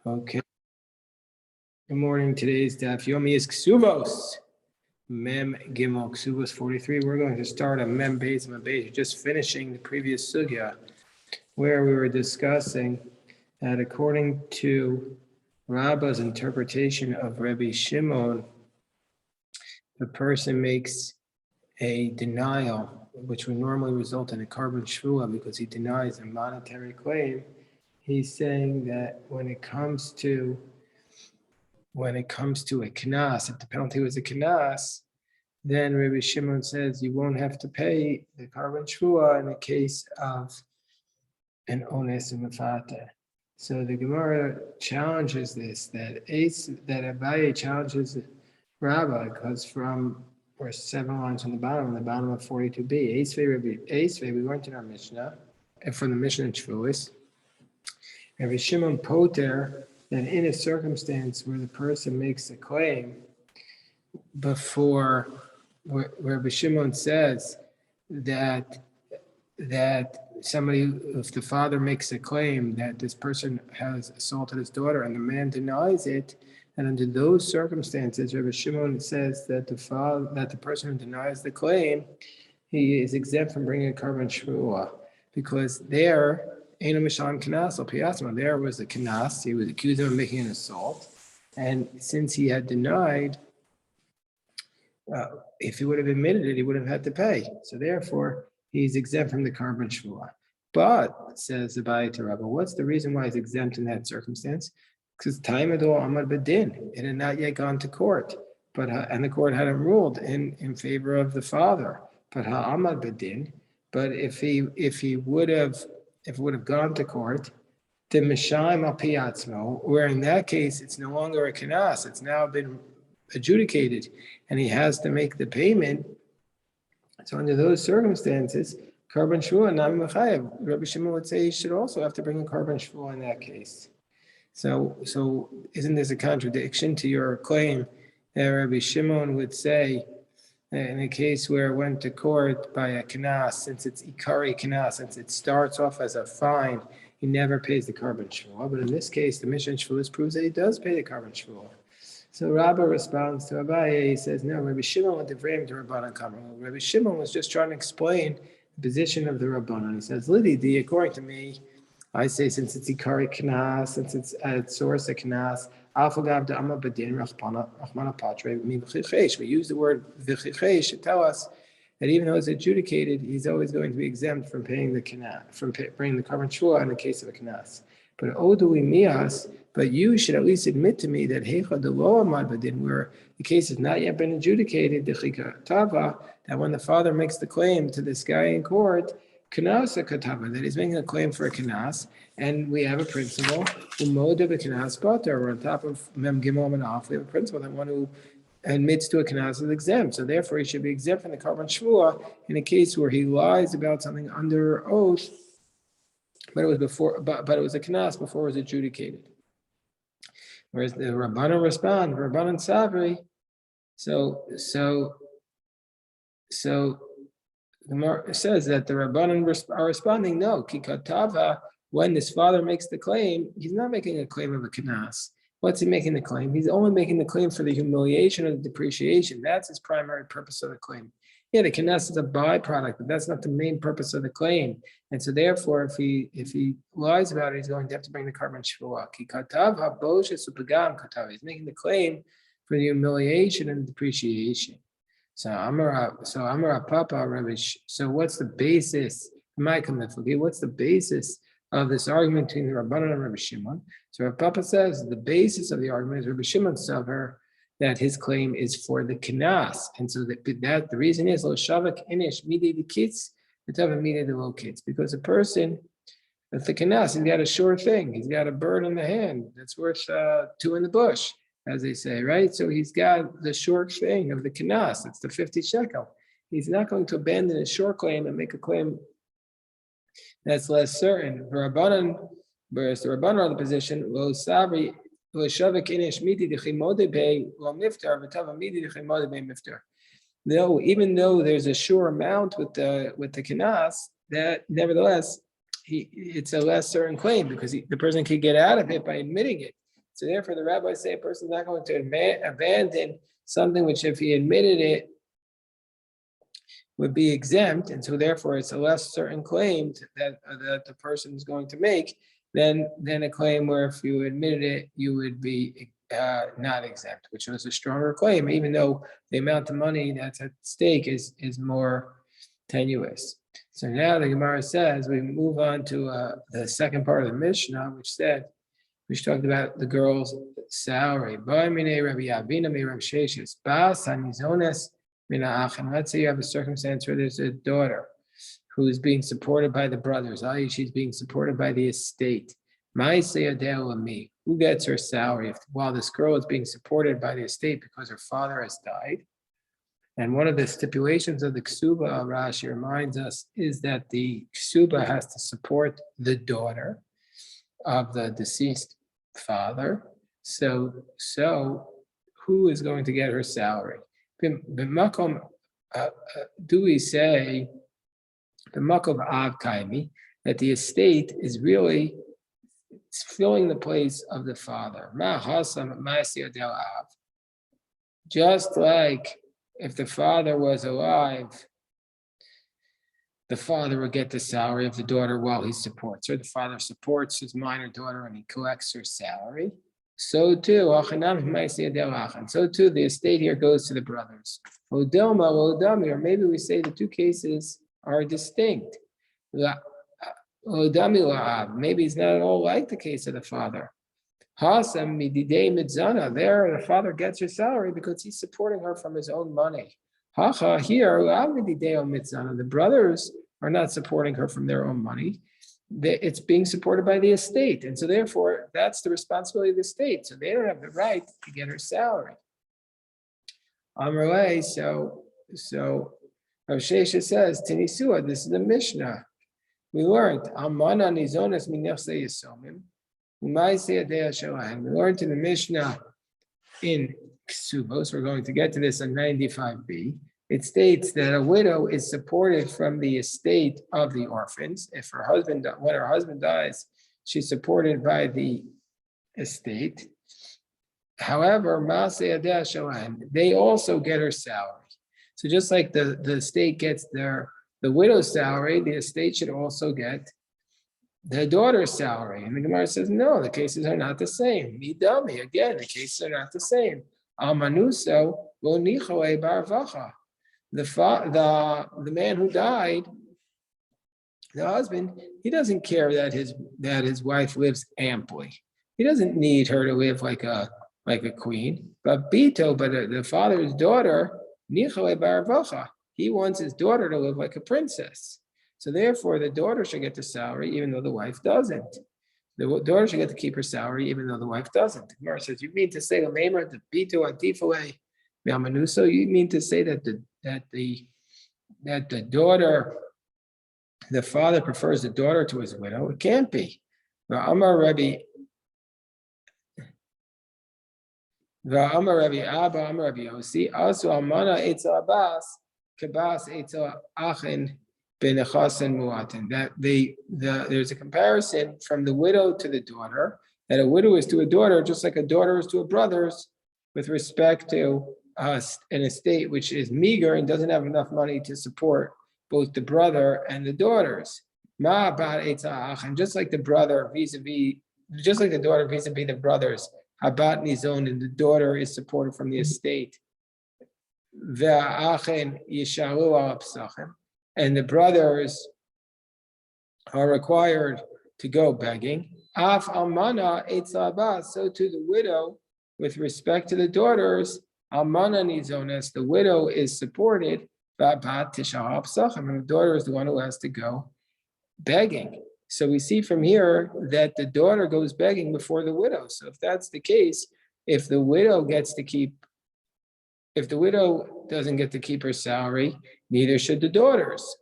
Okay. Good morning. Today's daf yomi is Kesubos. Mem Gimel Kesubos 43. We're going to start a Mem Beis Mem Beis. Just finishing the previous sugya where we were discussing that according to Rabba's interpretation of Rabbi Shimon, the person makes a denial, which would normally result in a carbon shvua because he denies a monetary claim. He's saying that when it comes to a knas, if the penalty was a knas, then Rabbi Shimon says you won't have to pay the carbon shvua in the case of an ones umefata. So the Gemara challenges this, that Abaye challenges Rabbah, because we're 7 lines on the bottom of 42b. Eisvei, we went in our Mishnah, and from the Mishnah in Shavuos, Rabbi Shimon Poter, that in a circumstance where the person makes a claim before, where Rabbi Shimon says that somebody, if the father makes a claim that this person has assaulted his daughter and the man denies it, and under those circumstances, Rabbi Shimon says that the person who denies the claim, he is exempt from bringing a carbon shvua, because there, Eino Mishalim Knas al Piyasma, there was a Knas, he was accused of making an assault, and since he had denied, if he would have admitted it, he would have had to pay. So therefore, he's exempt from the carbon shvua. But, says the Abaye to Rabbah, what's the reason why he's exempt in that circumstance? Because time had all Amad Badin, it had not yet gone to court, and the court hadn't ruled in favor of the father. But Amad Badin, but if it would have gone to court, the Mishaim al Piyatzmo, where in that case it's no longer a Knas, it's now been adjudicated, and he has to make the payment. So under those circumstances, carbon shvua nami mechayev. Rabbi Shimon would say he should also have to bring a carbon shvua in that case. So isn't this a contradiction to your claim that Rabbi Shimon would say in a case where it went to court by a knas, since it's ikari knas, since it starts off as a fine, he never pays the carbon shvua. But in this case, the Mishnah Shavuos proves that he does pay the carbon shvua. So Rabbah responds to Abaye. He says, no, Rabbi Shimon went to frame to Rabbanan Kamar. Rabbi Shimon was just trying to explain the position of the Rabbanan. He says, Lididi, according to me, I say since it's ikari knas, since it's at source of knas, we use the word v'chichesh to tell us that even though it's adjudicated, he's always going to be exempt from paying the knas, from bringing the carbon shvua in the case of a knas. But odui mias, but you should at least admit to me that heicha de lo amad badin, where the case has not yet been adjudicated, dechika tava, that when the father makes the claim to this guy in court, kanasa katava, that he's making a claim for a kanas, and we have a principle, umoda b'kanas bater, we're on top of mem gimel and off, we have a principle that one who admits to a kanas is exempt, so therefore he should be exempt from the carbon shvua in a case where he lies about something under oath, but it was a knas before it was adjudicated. Whereas the Rabbanan respond, Rabbanan Savri, so the Gemara says that the Rabbanan are responding, no, kikatava, when this father makes the claim, he's not making a claim of a knas. What's he making the claim? He's only making the claim for the humiliation or the depreciation. That's his primary purpose of the claim. Yeah, the knas is a byproduct, but that's not the main purpose of the claim. And so therefore, if he lies about it, he's going to have to bring the carbon shvua. He's making the claim for the humiliation and depreciation. So Amara Papa Ravish. So what's the basis? What's the basis of this argument between the Rabbanan and Rabbi Shimon? So Rav Papa says the basis of the argument is Rabbi Shimon Savar, that his claim is for the knas, and so that the reason is lo shavak inish midi the kids, the midi the low kids, because a person with the knas, he's got a sure thing, he's got a bird in the hand that's worth 2 in the bush, as they say, right? So he's got the short thing of the knas, it's the 50 shekel. He's not going to abandon his short claim and make a claim that's less certain. Whereas the Rabbanan are the position lo sabri. No, even though there's a sure amount with the kanas, that nevertheless it's a less certain claim because the person could get out of it by admitting it. So therefore, the rabbis say a person's not going to abandon something which, if he admitted it, would be exempt, and so therefore it's a less certain claim that the person is going to make than a claim where if you admitted it, you would be not exempt, which was a stronger claim, even though the amount of money that's at stake is more tenuous. So now the Gemara says, we move on to the second part of the Mishnah, which talked about the girl's salary. And let's say you have a circumstance where there's a daughter who is being supported by the brothers, i.e., she's being supported by the estate. Who gets her salary while this girl is being supported by the estate because her father has died? And one of the stipulations of the Kesuba, Rashi reminds us, is that the Kesuba has to support the daughter of the deceased father. So who is going to get her salary? Do we say the makom av kaimi, that the estate is really filling the place of the father? Just like if the father was alive, the father would get the salary of the daughter while he supports her. The father supports his minor daughter and he collects her salary. So too, the estate here goes to the brothers. Or maybe we say the two cases are distinct. Maybe it's not at all like the case of the father. There, the father gets her salary because he's supporting her from his own money. Here, the brothers are not supporting her from their own money. It's being supported by the estate. And so therefore, that's the responsibility of the estate. So they don't have the right to get her salary. Amrulay, so Rav Shesha says, Tinisua, this is the Mishnah. We learned, Amana nizonas minechse yisomim, umaisei adei shalayim. We learned in the Mishnah in Kesubos, we're going to get to this on 95b. It states that a widow is supported from the estate of the orphans. If when her husband dies, she's supported by the estate. However, they also get her salary. So just like the estate gets the widow's salary, the estate should also get the daughter's salary. And the Gemara says, no, the cases are not the same. Midami, again, the cases are not the same. Almanuso lo nichoe barvacha. The man who died, the husband, he doesn't care that his wife lives amply. He doesn't need her to live like a queen. But the father's daughter, nichoe barvacha, he wants his daughter to live like a princess. So therefore, the daughter should get the salary, even though the wife doesn't. The daughter should get to keep her salary, even though the wife doesn't. Gemara says, you mean to say the Maimer, the Bito Antifale, Yamanuso, you mean to say that the daughter, the father prefers the daughter to his widow? It can't be. Amar Rabbi Abba, Amar Rabbi Yossi, also Amana Eitzel Abbas, Kabas Eitzel Achin Ben Achasan Muatin. That there's a comparison from the widow to the daughter, that a widow is to a daughter just like a daughter is to a brother's with respect to an estate which is meager and doesn't have enough money to support both the brother and the daughters. And just like the brother just like the daughter vis-a-vis the brothers, Habat Nizon, and the daughter is supported from the estate. And the brothers are required to go begging. Af almana eitzel abbas, so to the widow, with respect to the daughters, almana nizones, the widow is supported. Babat tishah psachim, and the daughter is the one who has to go begging. So we see from here that the daughter goes begging before the widow. So if that's the case, if the widow doesn't get to keep her salary, neither should the daughters.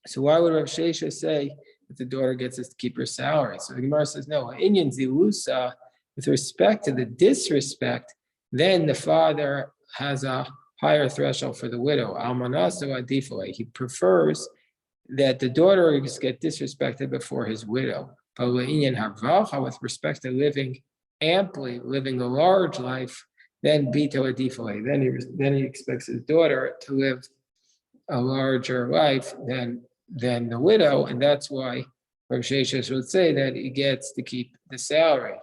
So why would Rav Shesha say that the daughter gets to keep her salary? So the Gemara says, no, Inyan Zilusa, with respect to the disrespect, then the father has a higher threshold for the widow. Almanaso adifale. He prefers that the daughters get disrespected before his widow. But Inyan Harvacha, with respect to living amply, living a large life, then bito adifale. Then he expects his daughter to live a larger life than the widow, and that's why Rav Sheshes would say that he gets to keep the salary.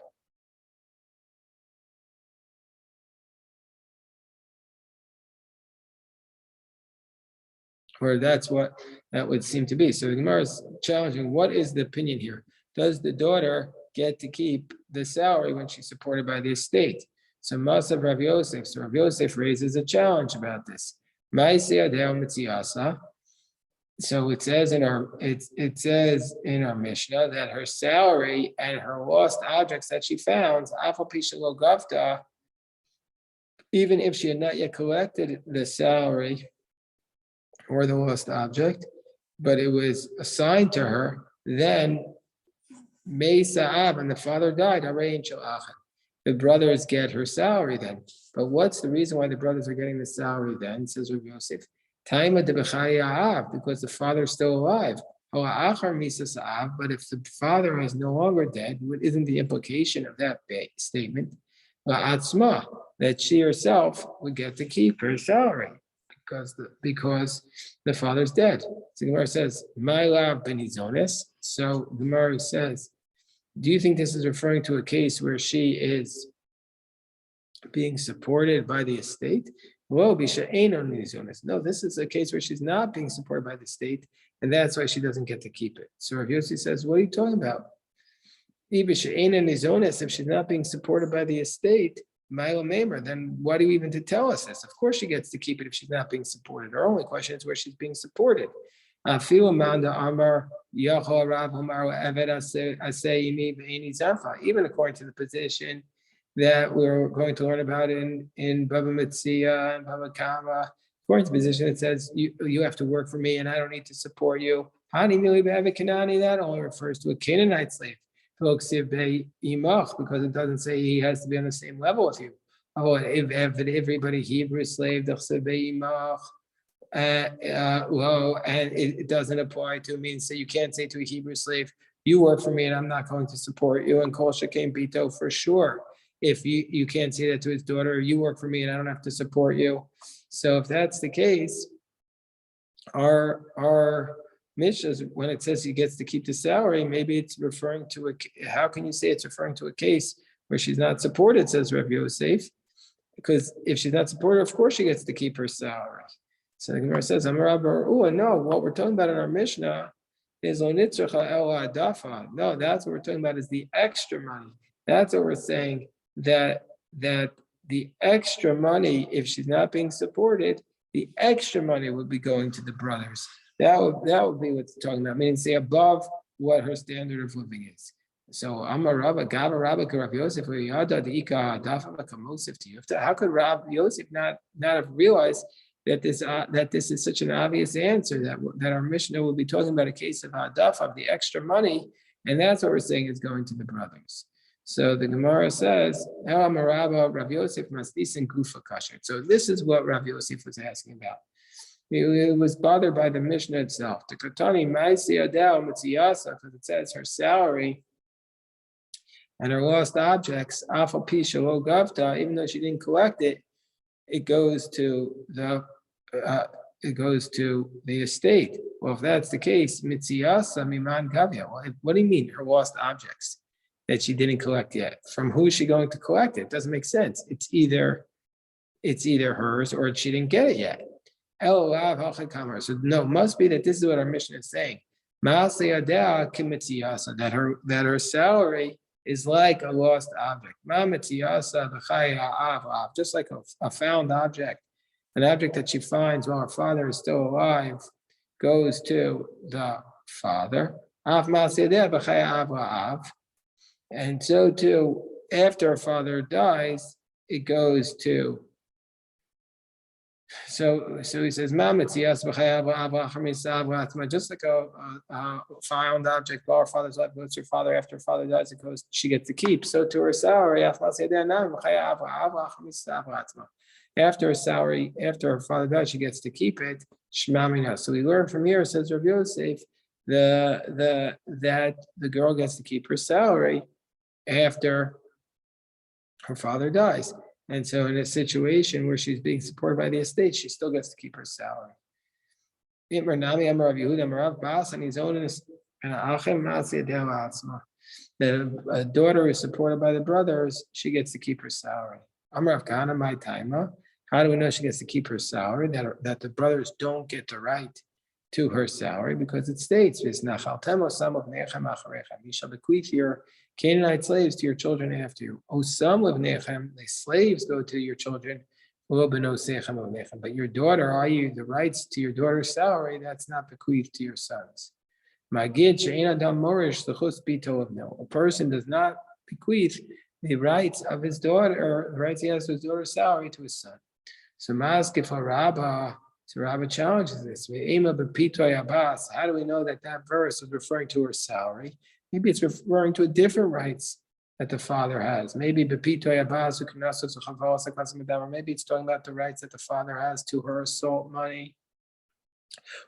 Or that's what that would seem to be. So the Gemara is challenging, what is the opinion here? Does the daughter get to keep the salary when she's supported by the estate? So Masav Rav Yosef, so Rav Yosef raises a challenge about this. So it says in our Mishnah that her salary and her lost objects that she found, even if she had not yet collected the salary or the lost object, but it was assigned to her, then and the father died, the brothers get her salary then. But what's the reason why the brothers are getting the salary then? Says Rav Yosef, because the father is still alive. But if the father is no longer dead, what isn't the implication of that statement? That she herself would get to keep her salary because the father's dead. So Gemara says, "My love benizones." So Gemara says, do you think this is referring to a case where she is being supported by the estate? No, this is a case where she's not being supported by the state, and that's why she doesn't get to keep it. So Rav Yossi says, what are you talking about? If she's not being supported by the estate, then why do you even to tell us this? Of course she gets to keep it if she's not being supported. Our only question is where she's being supported. Even according to the position that we're going to learn about in Bava Metzia and Bava Kama, according to the position it says you have to work for me and I don't need to support you. That only refers to a Canaanite slave. Because it doesn't say he has to be on the same level with you. If everybody Hebrew slave, and it doesn't apply to means so you can't say to a Hebrew slave, you work for me and I'm not going to support you. And Kol Shekain Bito for sure. If you can't say that to his daughter, you work for me and I don't have to support you. So if that's the case, our Mishnah, when it says he gets to keep the salary, maybe it's referring to how can you say it's referring to a case where she's not supported, says Rav Yosef, because if she's not supported, of course she gets to keep her salary. So the Gemara says, no, what we're talking about in our Mishnah is no, that's what we're talking about is the extra money. That's what we're saying, that the extra money, if she's not being supported, the extra money would be going to the brothers. That would be what it's talking about, meaning say above what her standard of living is. So Amar Rabba, Gava Rabba, Rav Yosef, how could Rav Yosef not have realized that this is such an obvious answer that our Mishnah will be talking about a case of Hadaf of the extra money, and that's what we're saying is going to the brothers. So the Gemara says, Rav Yosef maslisin gufa kasher. So this is what Rav Yosef was asking about. He was bothered by the Mishnah itself. The Katani Maisi Adel Mitziyasa, because it says her salary and her lost objects, Afal Pisha Lo Gavta, even though she didn't collect it, it goes to the estate. Well, if that's the case, Mitziyasa Miman Gavya. Well, what do you mean her lost objects that she didn't collect yet? From who is she going to collect it? It doesn't make sense. It's either hers or she didn't get it yet. So no, it must be that this is what our Mishnah is saying. That her salary is like a lost object. Just like a found object, an object that she finds while her father is still alive goes to the father. And so too, after her father dies, it goes to. So he says, just like a found object while her father's life goes to her father, after her father dies, it goes, she gets to keep. So to her salary, after her salary, after her father dies, she gets to keep it. So we learn from here, says Rav Yosef, that the girl gets to keep her salary after her father dies. And so in a situation where she's being supported by the estate, she still gets to keep her salary. The daughter is supported by the brothers, she gets to keep her salary. How do we know she gets to keep her salary? That the brothers don't get the right to her salary, because it states, you shall bequeath your Canaanite slaves to your children after you. Osam of Nechem, the slaves go to your children, but your daughter, i.e., the rights to your daughter's salary, that's not bequeathed to your sons. A person does not bequeath the rights of his daughter, or the rights he has to his daughter's salary, to his son. So Rabbah challenges this. How do we know that that verse is referring to her salary? Maybe it's referring to a different rights that the father has. Maybe maybe it's talking about the rights that the father has to her assault money,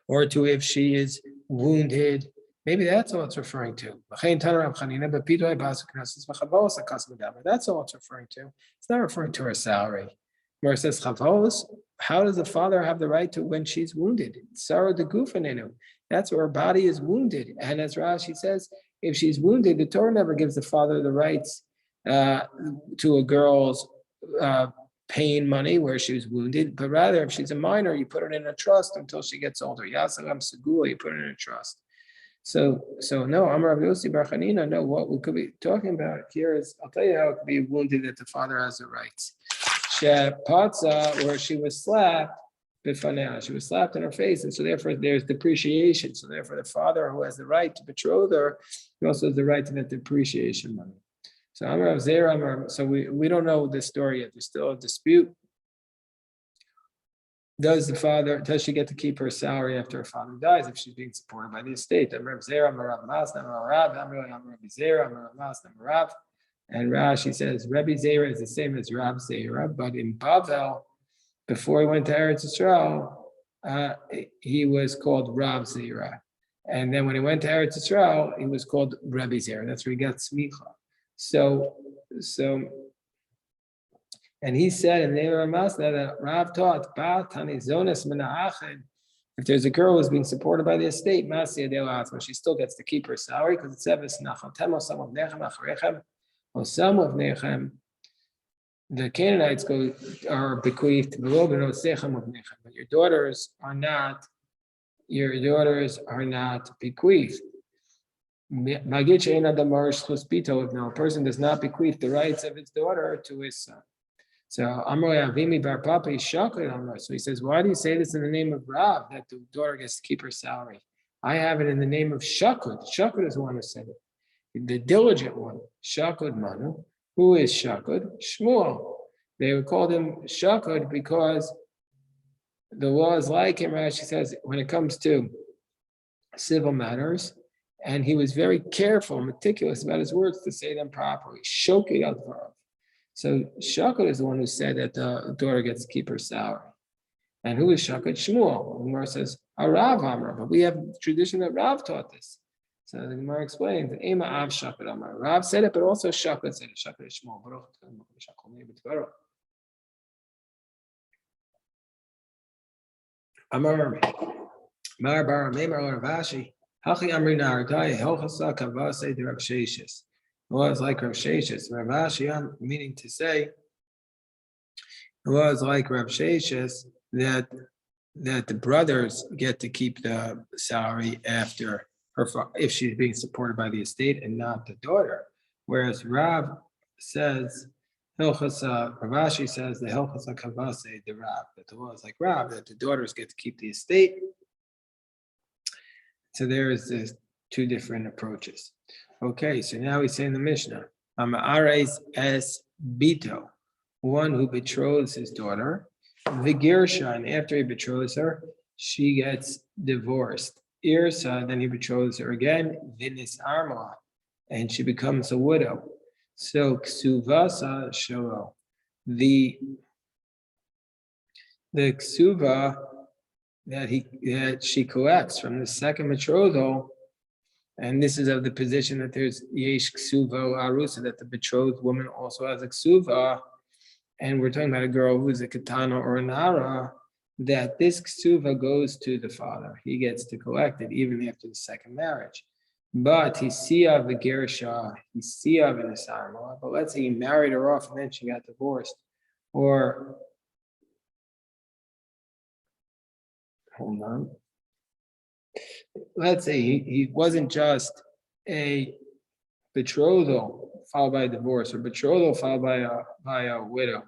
or to if she is wounded. Maybe that's all it's referring to. That's all it's referring to. It's not referring to her salary. Where it says chavos, how does the father have the right to when she's wounded? Sarah de gufanenu. That's where her body is wounded. And as Rashi says, if she's wounded, the Torah never gives the father the rights to a girl's pain money where she was wounded, but rather if she's a minor, you put her in a trust until she gets older. Yasalam Segula, you put her in a trust. So no, Amar Rav Yossi Bar Chanina, no, what we could be talking about here is, I'll tell you how it could be wounded that the father has the rights. Shepatza, where she was slapped, Bifanea, she was slapped in her face, and so therefore there's depreciation. So therefore the father who has the right to betroth her, he also has the right to that depreciation money. So Amar Rav Zera, so we don't know this story yet. There's still a dispute. Does she get to keep her salary after her father dies if she's being supported by the estate? And Rashi says Rebbe Zera is the same as Rab Zera, but in Bavel, before he went to Eretz Yisrael, he was called Rab Zera. And then when he went to Eretz Yisrael, he was called Rebbe Zera. That's where he got smicha. So and he said in the Ramas that Rav taught, if there's a girl who's being supported by the estate, she still gets to keep her salary, because it says, some of Nechem, the Canaanites are bequeathed, but your daughters are not bequeathed. Now, a person does not bequeath the rights of his daughter to his son. So Avimi Bar Papa is Shakod. So he says, why do you say this in the name of Rav, that the daughter gets to keep her salary? I have it in the name of Shakod. Shakod is the one who said it. The diligent one, Shakod Manu. Who is Shakod? Shmuel. They would call him Shakod because the law is like him, Rashi says, when it comes to civil matters, and he was very careful, meticulous about his words to say them properly. Shoked Advarav. So Shakod is the one who said that the daughter gets to keep her salary. And who is Shakod? Shmuel. The Gemara says, Rav Amar, but we have tradition that Rav taught this. So the Gemara explains, Ema Av Shakod Amar. Rav said it, but also Shakod said it. Shakod is Shmuel. Amar Mar Bar Memar Ravashi. Hachi Amri Naradai Helchasa Kavase de Rav Sheshis. It was like Rav Sheshis. Ravashi, meaning to say, it was like Rav Sheshis that the brothers get to keep the salary after her, if she's being supported by the estate and not the daughter. Whereas Rav says, Ravashi says the Helchasa Kavase de Rav, that the law is like Rav, that the daughters get to keep the estate. So there's two different approaches. Okay, so now we say in the Mishnah, Amares es bito, one who betroths his daughter, Vigirsha, and after he betroths her, she gets divorced. Irsa, then he betroths her again, Vinis Arma, and she becomes a widow. So Ksuvasa Sholo, the ksuva that she collects from the second betrothal, And this is of the position that there's yesh ksuva arusa, that the betrothed woman also has a ksuva, and we're talking about a girl who's a katana or a nara, that this ksuva goes to the father. He gets to collect it even after the second marriage. But he's siya v'gerisha, he's siya v'nesarma. But let's say he married her off and then she got divorced, or hold on. Let's say he wasn't just a betrothal followed by a divorce, or betrothal followed by a widow.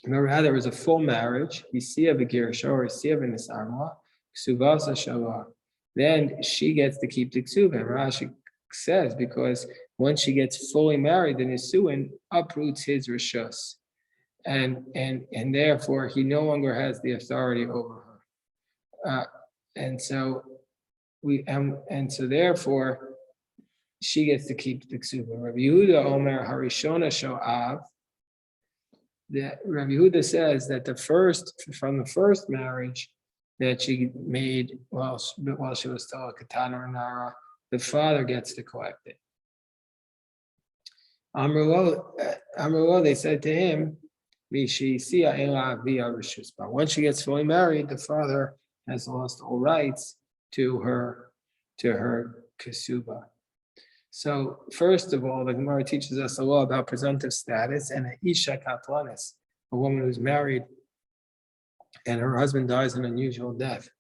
Rather, it was a full marriage. Hisiya v'girsha or hisiya v'nesarma, ksuvasa shala. Then she gets to keep the ksuva. Rashi says because once she gets fully married, the nisuin uproots his rishus, and therefore he no longer has the authority over her. And so therefore she gets to keep the ksuva. Rabbi Yehuda Omer Harishona Shoav. That Rabbi Yehuda says that from the first marriage that she made while she was still a katana or nara, the father gets to collect it. Amrulo, they said to him, once she gets fully married, the father has lost all rights to her kesuba. So first of all, the Gemara teaches us a law about presumptive status and an isha katlanis, a woman who's married and her husband dies an unusual death.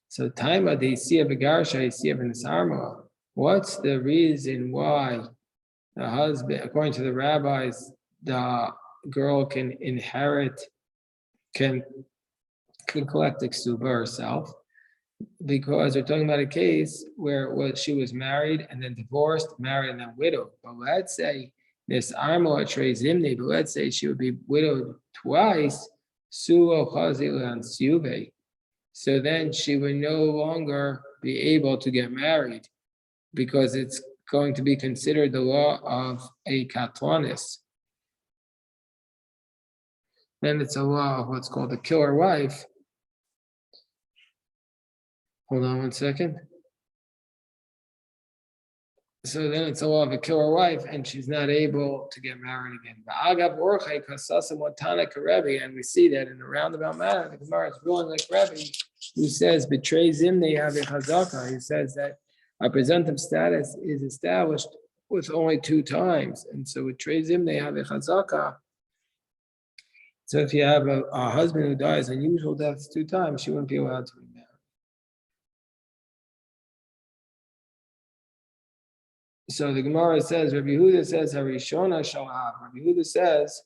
So taima de isiya v'garsha isiya v'nesarma. What's the reason why the husband, according to the rabbis, the girl can inherit, can collect the ksuba herself? Because we're talking about a case where she was married and then divorced, married and then widowed. But let's say this armo trays zimni, but let's say she would be widowed twice, suo chazil and siuve. So then she would no longer be able to get married because it's going to be considered the law of a katlanis. Then it's a law of what's called a killer wife. Hold on one second. So then it's a law of a killer wife, and she's not able to get married again. And we see that in a roundabout manner, the Gemara is ruling like Rebbe, who says, betrays him, they have a chazaka. He says that a presumptive status is established with only 2 times. And so with betrays him, they have a chazaka. So if you have a husband who dies unusual deaths 2 times, she wouldn't be allowed to remarry. So the Gemara says, Rabbi Yehuda says, Harishona Shalav. Rabbi Yehuda says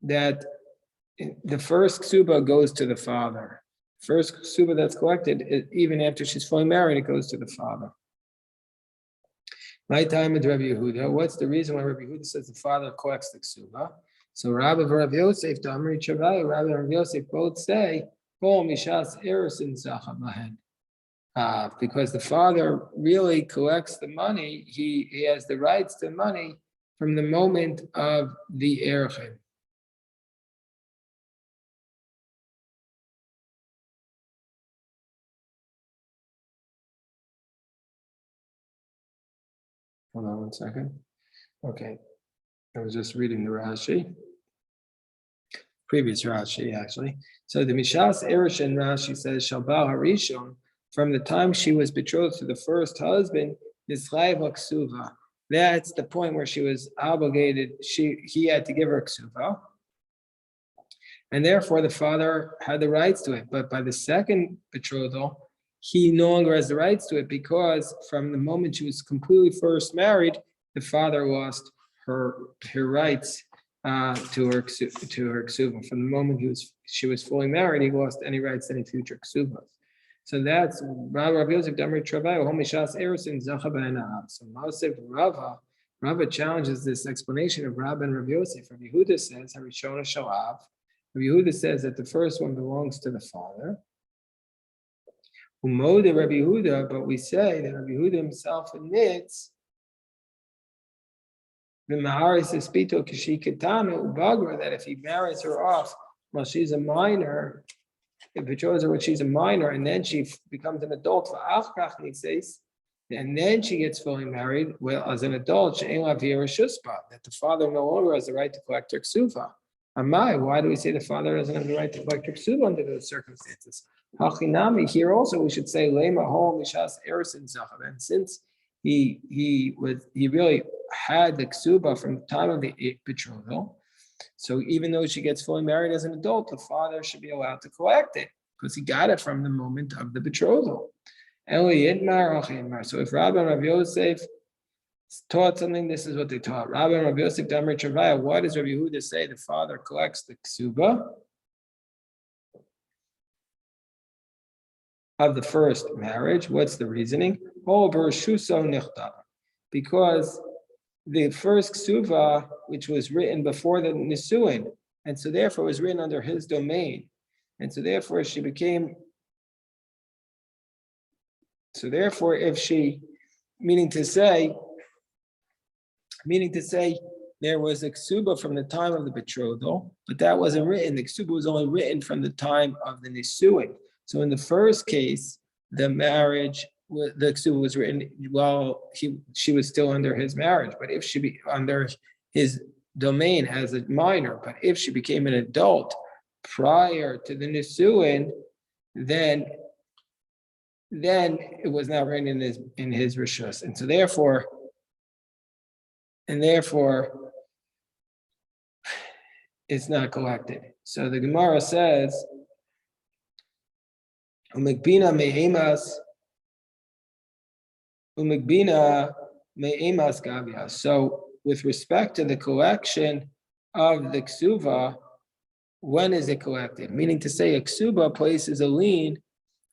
that the first ksuba goes to the father. First ksuba that's collected, even after she's fully married, it goes to the father. My time with Rabbi Yehuda. What's the reason why Rabbi Yehuda says the father collects the ksuba? So Rabbi Rav Yosef, Damri Chavai, Rabbi Rav Yosef both say, "Kol mishas erisin zachabahen." Because the father really collects the money, he has the rights to money from the moment of the erchin. Hold on one second. Okay, I was just reading the Rashi. Previous Rashi, actually. So the Mishas Erishin Rashi says, Shalbal Harishon, from the time she was betrothed to the first husband, ksuva. That's the point where she was obligated, he had to give her ksuva. And therefore the father had the rights to it. But by the second betrothal, he no longer has the rights to it because from the moment she was completely first married, the father lost her rights to her ksuva. From the moment she was fully married, he lost any rights to any future ksuvas. So that's Rav Yosef Damri Travay, Homishas Erisin Zachabanah. So Mosef Rava challenges this explanation of Rab and Rav Yosef. Rabbi Yehuda says, Harishona Shalav. Rabbi Yehuda says that the first one belongs to the father. Umoda Rabbi Yehuda, but we say that Rabbi Yehuda himself admits the Maharis Espito Kishi Ketana Ubagra, that if he marries her off while she's a minor, betroths her when she's a minor, and then she becomes an adult, and then she gets fully married. Well, as an adult, that the father no longer has the right to collect her ksuva. Amai, why do we say the father doesn't have the right to collect her ksuva under those circumstances? Hachinami, here also we should say lema hol mishas ersin zachav, and since he really had the ksuba from the time of the betrothal. So even though she gets fully married as an adult, the father should be allowed to collect it because he got it from the moment of the betrothal. So if Rabbi and Rabbi Yosef taught something, this is what they taught. Rabbi and Rabbi Yosef Damar Chavaya, why does Rabbi Yehuda say the father collects the ksuba of the first marriage? What's the reasoning? Because the first ksuva, which was written before the nisuin, and so therefore was written under his domain, and so therefore she became. So therefore, if she, meaning to say, there was a ksuba from the time of the betrothal, but that wasn't written. The ksuba was only written from the time of the nisuin. So in the first case, the marriage, the ksuba was written while she was still under his marriage. But if she be under his domain as a minor, but if she became an adult prior to the nisuin, then it was not written in his rishus, and so therefore, it's not collected. So the Gemara says, "Umigbina me'emas gavia." So with respect to the collection of the ksuva, when is it collected? Meaning to say, a ksuba places a lien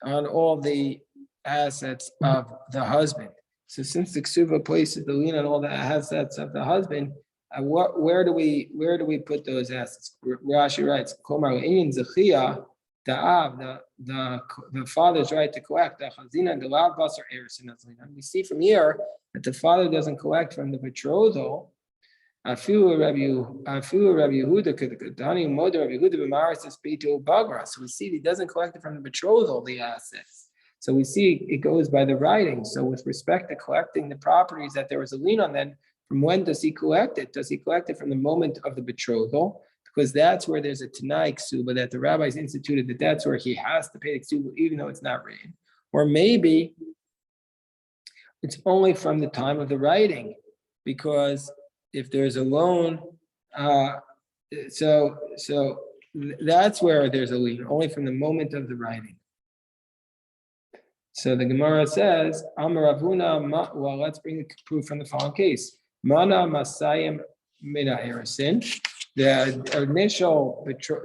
on all the assets of the husband. So since the ksuba places the lien on all the assets of the husband, where do we put those assets? Rashi writes, the father's right to collect. We see from here that the father doesn't collect from the betrothal. So we see he doesn't collect it from the betrothal, the assets. So we see it goes by the writing. So with respect to collecting the properties that there was a lien on, then from when does he collect it? Does he collect it from the moment of the betrothal? Because that's where there's a Tanai ksuba that the rabbis instituted, that's where he has to pay the ksuba even though it's not written. Or maybe it's only from the time of the writing, because if there's a loan, so that's where there's a lien, only from the moment of the writing. So the Gemara says, Amar Ravuna, well, let's bring the proof from the following case. Mana Masayim Mina Erisin. The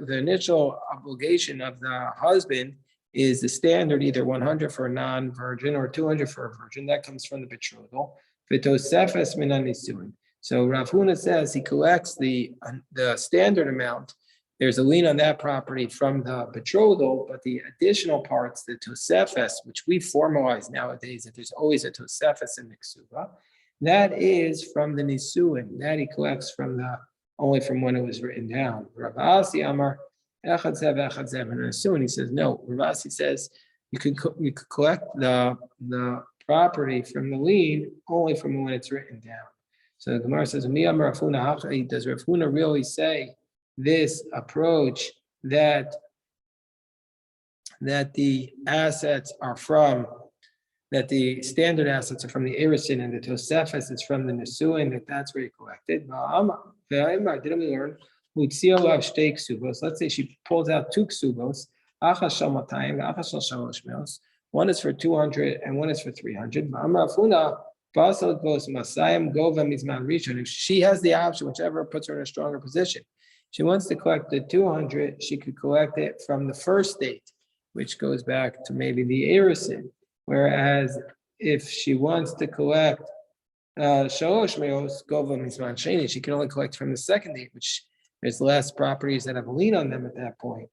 initial obligation of the husband is the standard, either 100 for a non-virgin or 200 for a virgin. That comes from the betrothal. V'tosefes mina nisuin. So Rav Huna says he collects the standard amount. There's a lien on that property from the betrothal, but the additional parts, the tosefes, which we formalize nowadays, that there's always a tosefes in the ksuba, that is from the nisuin. That he collects from only from when it was written down. Rav Asi Amar echad zev echad zev, and nisuin. He says no. Rav Asi says you could collect the property from the lien only from when it's written down. So the Gemara says, does Rav Huna really say this approach that the assets are from, that the standard assets are from the Erisin and the Tosefes is from the Nesuin, that's where he collected? Didn't we learn? Let's say she pulls out two ksubos, one is for 200 and one is for 300. If she has the option, whichever puts her in a stronger position, she wants to collect the 200, she could collect it from the first date, which goes back to maybe the Erisin. Whereas if she wants to collect Shalosh Meos Gova Mizman Sheni, she can only collect from the second date, which there's less properties that have a lien on them at that point.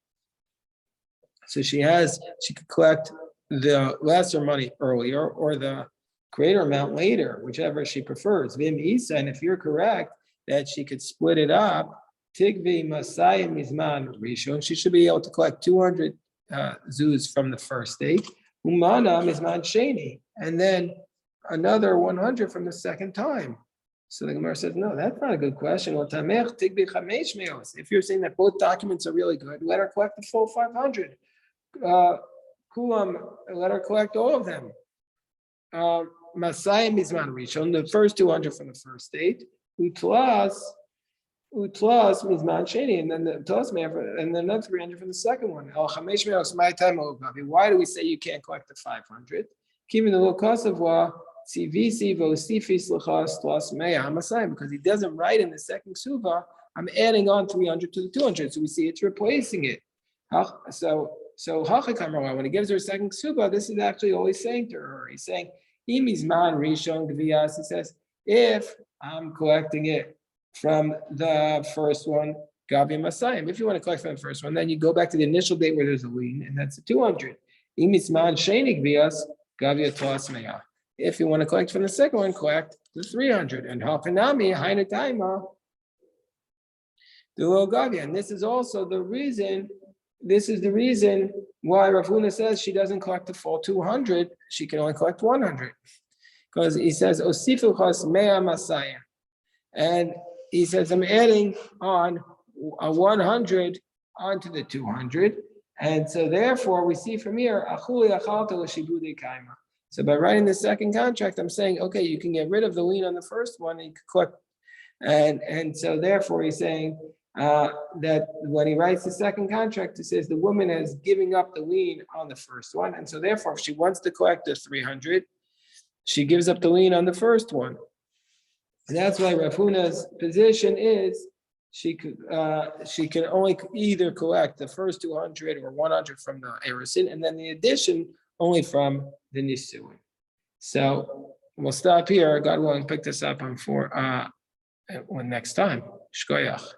So she could collect the lesser money earlier or the greater amount later, whichever she prefers. Vim Isa, and if you're correct that she could split it up, Tigvi Masayim Mizman Rishon, she should be able to collect 200 zuz from the first date. Umana mizman sheni, and then another 100 from the second time. So the Gemara says, no, that's not a good question. If you're saying that both documents are really good, let her collect the full 500. Kulam, let her collect all of them. Masayim Mizman Rishon, the first 200 from the first date. Utlas Mizman Sheni, and then the and then another 300 from the second one. Why do we say you can't collect the 500? Keeping the low cost of because he doesn't write in the second suva, I'm adding on 300 to the 200. So we see it's replacing it. So when he gives her a second suva, this is actually all he's saying to her. He's saying, he says, if I'm collecting it from the first one, Gabi Masayim. If you want to collect from the first one, then you go back to the initial date where there's a lien, and that's the 200. If you want to collect from the second one, collect the 300. And Hakanami, Haina Taima, the Logavi. And this is also the reason, why Rav Huna says she doesn't collect the full 200, she can only collect 100. Because he says, Osifuchas Mea Masaya. And he says, I'm adding on a 100 onto the 200. And so therefore, we see from here, Achuli Achalta L'Shibudei Kaima. So by writing the second contract, I'm saying, okay, you can get rid of the lien on the first one, and you can collect. And so therefore, he's saying that when he writes the second contract, it says the woman is giving up the lien on the first one. And so therefore, if she wants to collect the 300, she gives up the lien on the first one. And that's why Rav Huna's position is she can only either collect the first 200 or 100 from the Erisin, and then the addition only from the Nisuin. So we'll stop here. God willing, pick this up on next time. Shkoyach.